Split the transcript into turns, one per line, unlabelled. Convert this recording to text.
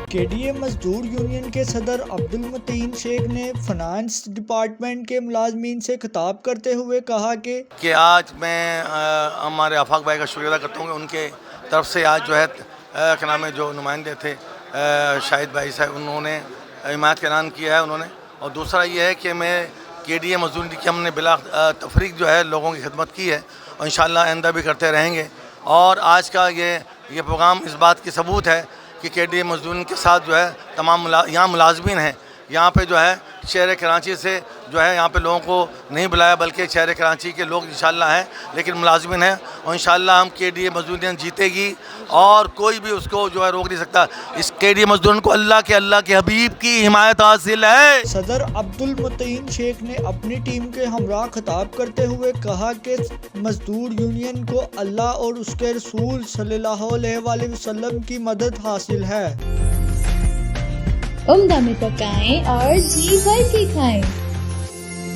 کے D A مزدور union کے صدر عبدالمتین شیخ نے فنانس ڈپارٹمنٹ کے ملازمین سے خطاب کرتے ہوئے کہا کہ
آج میں ہمارے آفاق بھائی کا شکریہ ادا کرتا ہوں کہ ان کے طرف سے آج جو ہے کیا نام ہے جو نمائندے تھے شاہد بھائی صاحب انہوں نے حمایت کا اعلان کیا ہے انہوں نے. اور دوسرا یہ ہے کہ میں کے ڈی اے مزدور کی ہم نے بلا تفریق جو ہے لوگوں کی خدمت کی ہے اور انشاءاللہ آئندہ بھی کرتے رہیں گے. اور آج کا یہ پروگرام اس بات کی ثبوت ہے کہ کے ڈی اے مزدورین کے ساتھ جو ہے تمام یہاں ملازمین ہیں. یہاں پہ جو ہے شہر کراچی سے جو ہے یہاں پہ لوگوں کو نہیں بلایا بلکہ شہر کراچی کے لوگ انشاءاللہ ہیں لیکن ملازمین ہیں اور انشاءاللہ ہم کے ڈی اے مزدورین جیتے گی اور کوئی بھی اس کو جو ہے روک نہیں سکتا. اس کے ڈی اے مزدورین کو اللہ کے حبیب کی حمایت حاصل ہے.
صدر عبدالمتین شیخ نے اپنی ٹیم کے ہمراہ خطاب کرتے ہوئے کہا کہ مزدور یونین کو اللہ اور اس کے رسول صلی اللہ علیہ وآلہ وسلم کی مدد حاصل ہے.
عمدہ میں پکائیں اور جی بھر کے کھائیں.